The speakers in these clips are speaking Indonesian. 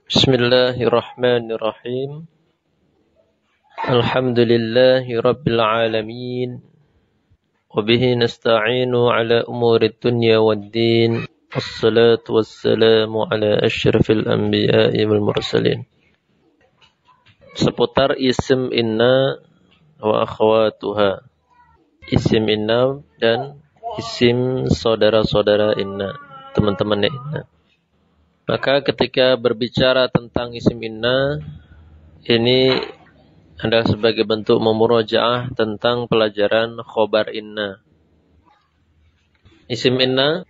Bismillahirrahmanirrahim. Alhamdulillahi rabbil alamin. Wabihi nasta'inu ala umuri dunya waddin. Wassalatu wassalamu ala ashrafil anbiya'i wal mursalin. Seputar isim inna wa akhwatuha. Isim inna dan isim saudara-saudara inna, teman-temannya inna. Maka ketika berbicara tentang isim inna, ini adalah sebagai bentuk memurojaah tentang pelajaran khobar inna. Isim inna,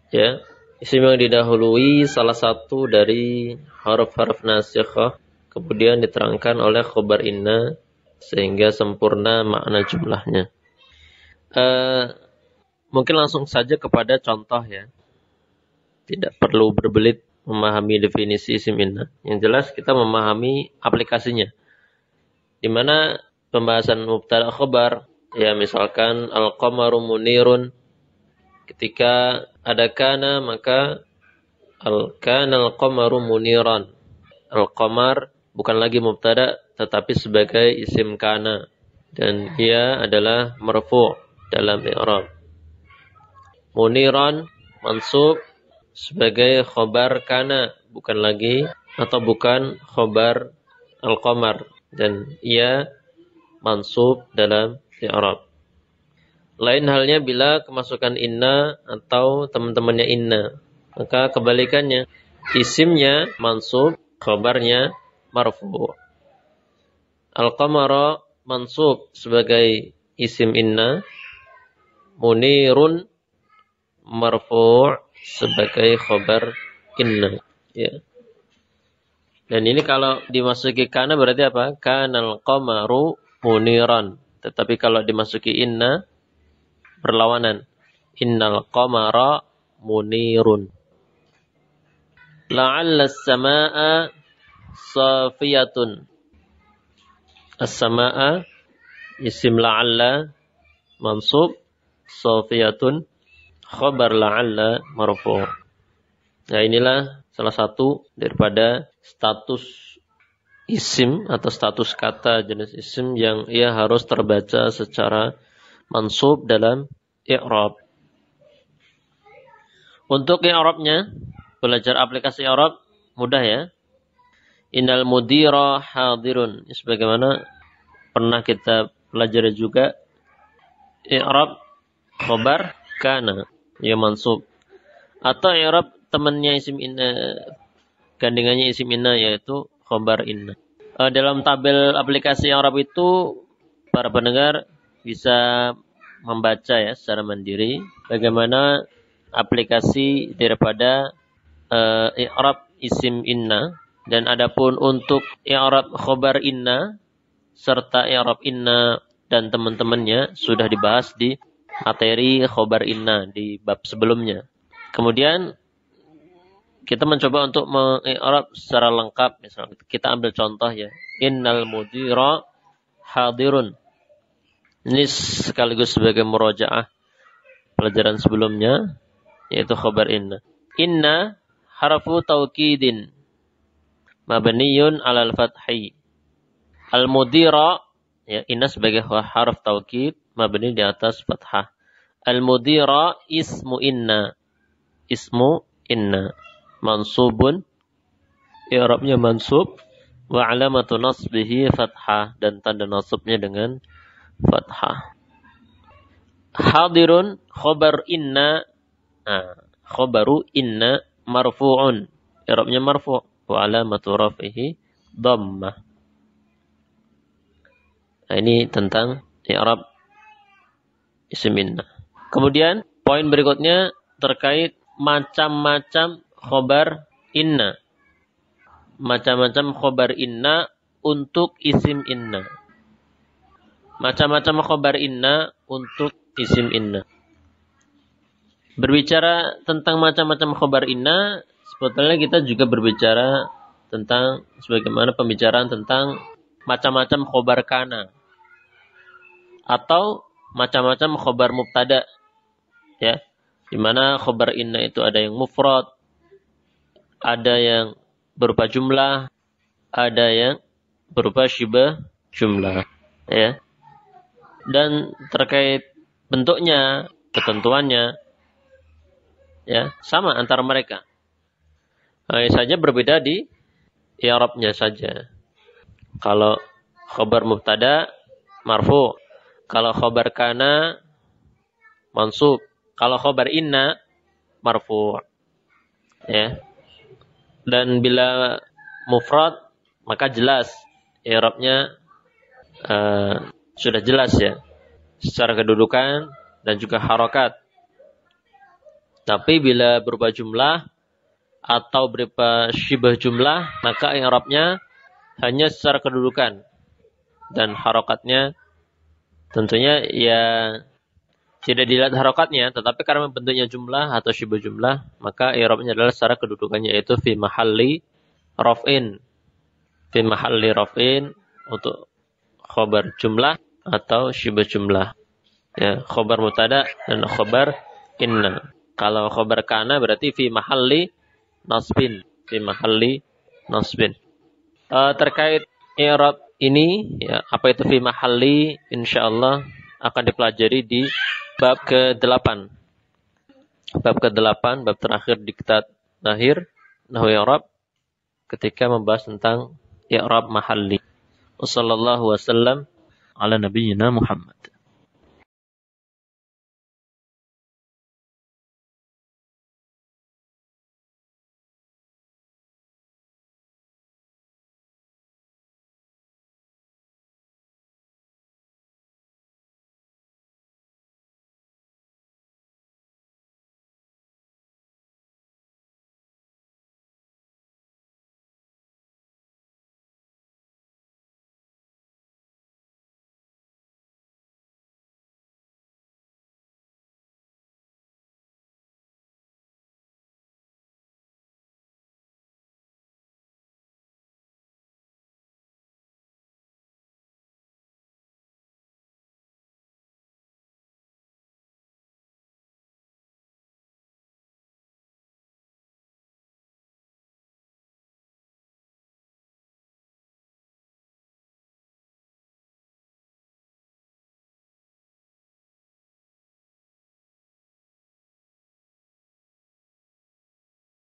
ya, isim yang didahului salah satu dari huruf-huruf nasikhah, kemudian diterangkan oleh khobar inna sehingga sempurna makna jumlahnya. Mungkin langsung saja kepada contoh, ya. Tidak perlu berbelit memahami definisi isim inna. Yang jelas kita memahami aplikasinya. Di mana pembahasan mubtada khobar, ya misalkan al-qamaru munirun, ketika ada kana maka kana al-qamaru muniran. Al-qamar bukan lagi mubtada tetapi sebagai isim kana dan ia adalah marfu' dalam i'rab. Muniran mansub sebagai khobar kana, bukan lagi atau bukan khobar al-qamar, dan ia mansub dalam i'rab. Lain halnya bila kemasukan inna atau teman-temannya inna, maka kebalikannya, isimnya mansub, khobarnya marfu'. Al-qamara mansub sebagai isim inna, munirun marfu' sebagai khobar inna, ya. Dan ini kalau dimasuki kana berarti apa? Kanal qamaru muniran. Tetapi kalau dimasuki inna berlawanan. Innal qamara munirun. La'alla as-samaa'a safiyatun. As-samaa'a isim la'alla mansub, safiyatun khabar la'alla marfu'. Nah, inilah salah satu daripada status isim atau status kata jenis isim yang ia harus terbaca secara mansub dalam i'rab. Untuk i'rabnya, belajar aplikasi i'rab mudah, ya. Innal mudira hadirun. Sebagaimana pernah kita pelajari juga, i'rab khabar kana, ya mansub. Atau i'rab temannya isim inna, gandengannya isim inna, yaitu khobar inna. Dalam tabel aplikasi i'rab itu para pendengar bisa membaca, ya, secara mandiri bagaimana aplikasi daripada i'rab isim inna. Dan adapun untuk i'rab khobar inna serta i'rab inna dan teman-temannya sudah dibahas di materi khobar inna di bab sebelumnya. Kemudian kita mencoba untuk mengi'rab secara lengkap. Misalnya kita ambil contoh, ya. Innal mudira hadirun. Ini sekaligus sebagai murajaah pelajaran sebelumnya, yaitu khabar inna. Inna harfu taukidin mabniyun alal fathi. Al mudira, ya, inna sebagai harf taukid mabni di atas fathah. Al mudira ismu inna. Ismu inna mansubun, i'rabnya mansub, wa alamatu nasbihi fathah, dan tanda nasabnya dengan fathah. Hadirun khobar inna, khobaru inna marfu'un, i'rabnya marfu', wa alamatu rafihi dhammah. Nah, ini tentang i'rab isim inna. Kemudian poin berikutnya terkait macam-macam khobar inna. Macam-macam khobar inna untuk isim inna. Macam-macam khobar inna untuk isim inna. Berbicara tentang macam-macam khobar inna, sebetulnya kita juga berbicara tentang sebagaimana pembicaraan tentang macam-macam khobar kana atau macam-macam khobar mubtada, ya. Di mana khobar inna itu ada yang mufrad, ada yang berupa jumlah, ada yang berupa syibah jumlah, ya. Dan terkait bentuknya, ketentuannya, ya, sama antara mereka. Hanya saja berbeda di i'rabnya saja. Kalau khabar mubtada marfu, kalau khabar kana mansub, kalau khabar inna marfu, ya. Dan bila mufrad maka jelas i'rabnya sudah jelas, ya, secara kedudukan dan juga harokat. Tapi bila berupa jumlah atau berupa syibah jumlah, maka i'rabnya hanya secara kedudukan dan harokatnya tentunya ya tidak dilihat harokatnya, tetapi karena bentuknya jumlah atau syibah jumlah, maka i'rabnya adalah secara kedudukannya, yaitu fi mahalli raf'in. Fi mahalli raf'in untuk khabar jumlah atau syibah jumlah. Ya, khabar mubtada dan khabar inna. Kalau khabar kana berarti fi mahalli nasbin. Fi mahalli nasbin. Terkait i'rab ini, ya, apa itu fi mahalli, insyaallah akan dipelajari di bab ke-8. Bab ke-8, bab terakhir di kitab Nahir, Nahwu i'rab, ketika membahas tentang i'rab mahalli. Wassallallahu wasallam ala nabiyyina Muhammad.